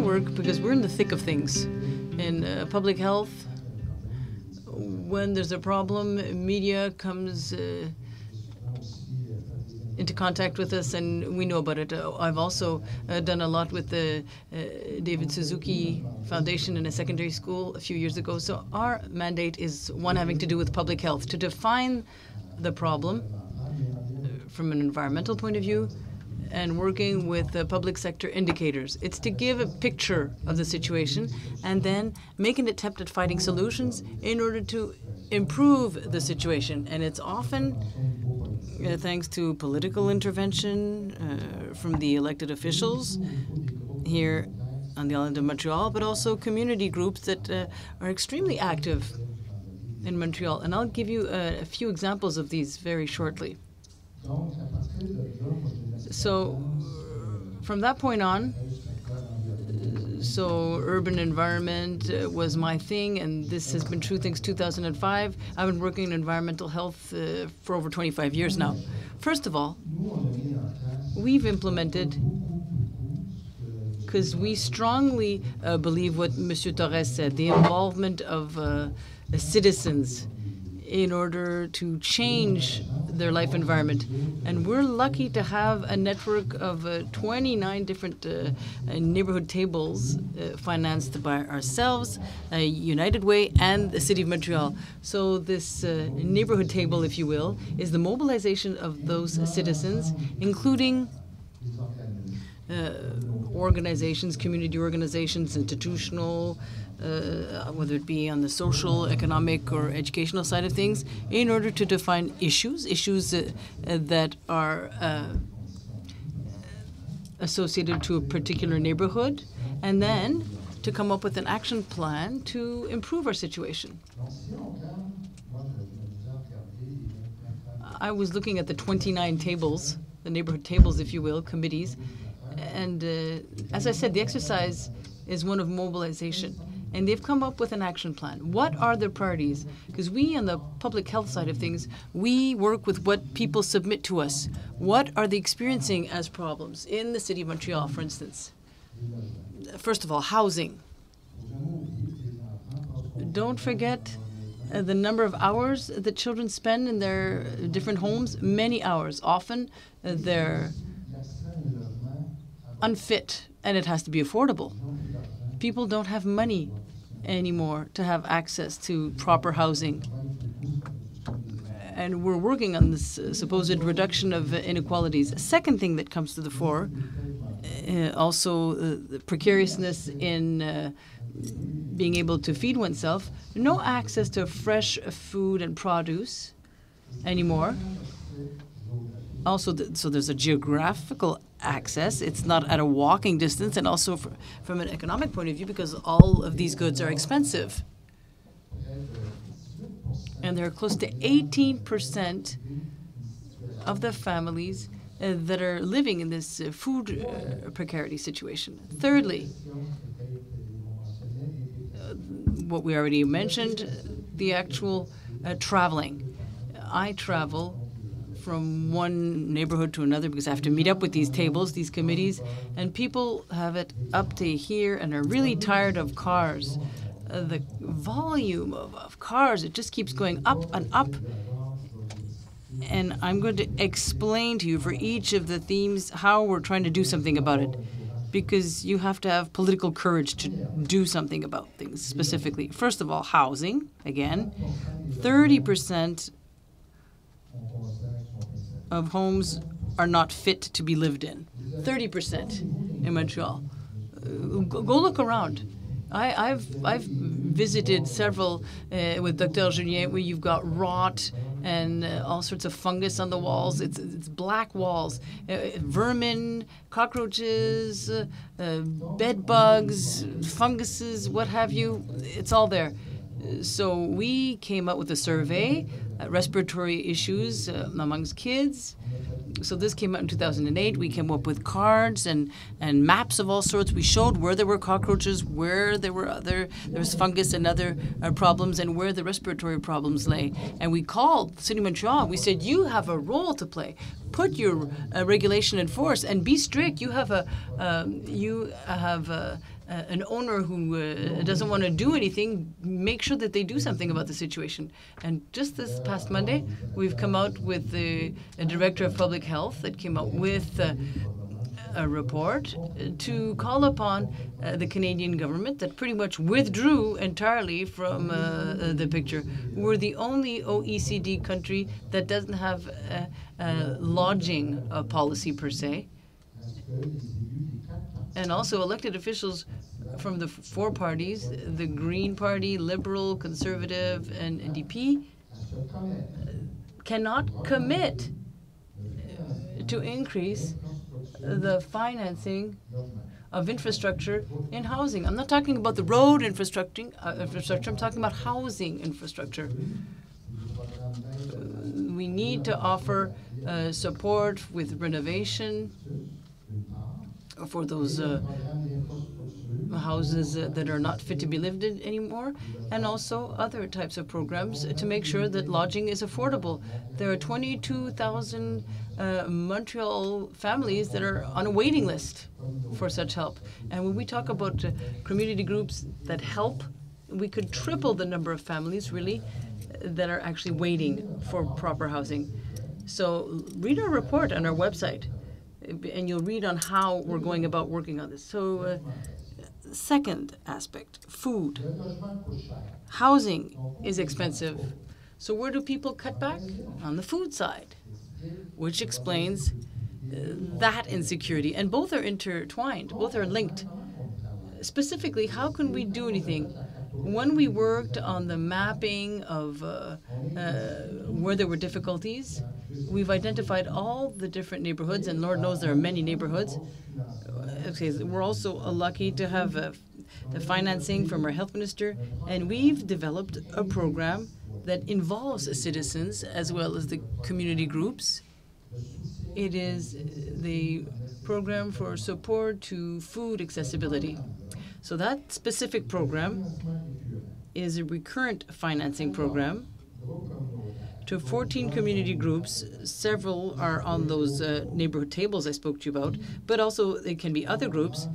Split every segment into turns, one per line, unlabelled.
work because we're in the thick of things. In public health, when there's a problem, media comes into contact with us and we know about it. I've also done a lot with the David Suzuki Foundation in a secondary school a few years ago. So our mandate is one having to do with public health, to define the problem from an environmental point of view and working with the public sector indicators. It's to give a picture of the situation and then make an attempt at finding solutions in order to improve the situation. And it's often thanks to political intervention from the elected officials here on the island of Montreal, but also community groups that are extremely active in Montreal. And I'll give you a few examples of these very shortly. So from that point on, so urban environment was my thing, and this has been true since 2005. I've been working in environmental health for over 25 years now. First of all, we've implemented, because we strongly believe what Monsieur Torres said, the involvement of the citizens in order to change their life environment. And we're lucky to have a network of 29 different neighborhood tables financed by ourselves, United Way, and the City of Montreal. So this neighborhood table, if you will, is the mobilization of those citizens, including organizations, community organizations, institutional, whether it be on the social, economic, or educational side of things, in order to define issues that are associated to a particular neighborhood, and then to come up with an action plan to improve our situation. I was looking at the 29 tables, the neighborhood tables, if you will, committees, and as I said, the exercise is one of mobilization. And they've come up with an action plan. What are their priorities? Because we, on the public health side of things, we work with what people submit to us. What are they experiencing as problems in the City of Montreal, for instance? First of all, housing. Don't forget the number of hours that children spend in their different homes. Many hours. Often they're unfit, and it has to be affordable. People don't have money anymore to have access to proper housing. And we're working on this supposed reduction of inequalities. A second thing that comes to the fore, also the precariousness in being able to feed oneself, no access to fresh food and produce anymore. Also, so there's a geographical access. It's not at a walking distance, and also from an economic point of view, because all of these goods are expensive. And there are close to 18% of the families that are living in this food precarity situation. Thirdly, what we already mentioned, the actual traveling. I travel from one neighborhood to another because I have to meet up with these tables, these committees, and people have it up to here and are really tired of cars. The volume of cars, it just keeps going up and up. And I'm going to explain to you for each of the themes how we're trying to do something about it, because you have to have political courage to do something about things specifically. First of all, housing, again, 30% of homes are not fit to be lived in. 30% in Montreal. Go look around. I've visited several with Dr. Julien where you've got rot and all sorts of fungus on the walls. It's black walls, vermin, cockroaches, bed bugs, funguses, what have you. It's all there. So we came up with a survey, respiratory issues amongst kids. So this came out in 2008. We came up with cards and maps of all sorts. We showed where there were cockroaches, where there was fungus and other problems, and where the respiratory problems lay. And we called City of Montreal. We said, you have a role to play. Put your regulation in force and be strict. You have an owner who doesn't want to do anything, make sure that they do something about the situation. And just this past Monday, we've come out with a director of public health that came out with a report to call upon the Canadian government that pretty much withdrew entirely from the picture. We're the only OECD country that doesn't have a lodging policy per se. And also elected officials from the four parties, the Green Party, Liberal, Conservative, and NDP, cannot commit to increase the financing of infrastructure in housing. I'm not talking about the road infrastructure. I'm talking about housing infrastructure. We need to offer support with renovation for those houses that are not fit to be lived in anymore, and also other types of programs to make sure that lodging is affordable. There are 22,000 Montreal families that are on a waiting list for such help. And when we talk about community groups that help, we could triple the number of families, really, that are actually waiting for proper housing. So read our report on our website, and you'll read on how we're going about working on this. So second aspect, food. Housing is expensive. So where do people cut back? On the food side, which explains that insecurity. And both are intertwined, both are linked. Specifically, how can we do anything? When we worked on the mapping of where there were difficulties, we've identified all the different neighborhoods, and Lord knows there are many neighborhoods. Okay, we're also lucky to have the financing from our health minister, and we've developed a program that involves citizens as well as the community groups. It is the program for support to food accessibility. So that specific program is a recurrent financing program to 14 community groups. Several are on those neighborhood tables I spoke to you about, but also it can be other groups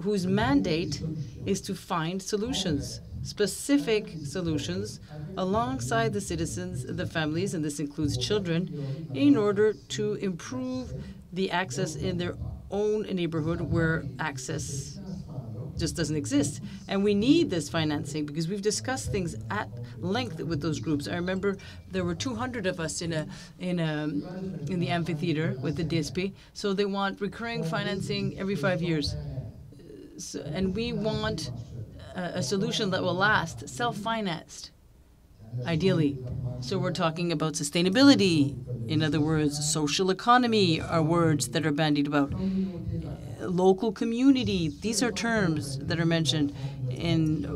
whose mandate is to find solutions, specific solutions, alongside the citizens, the families, and this includes children, in order to improve the access in their own neighborhood where access just doesn't exist. And we need this financing because we've discussed things at length with those groups. I remember there were 200 of us in the amphitheater with the DSP. So they want recurring financing every 5 years. And we want a solution that will last, self-financed, ideally. So we're talking about sustainability. In other words, social economy are words that are bandied about. Local community, these are terms that are mentioned in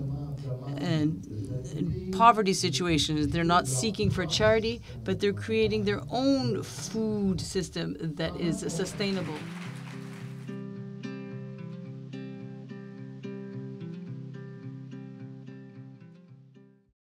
poverty situations. They're not seeking for charity, but they're creating their own food system that is sustainable.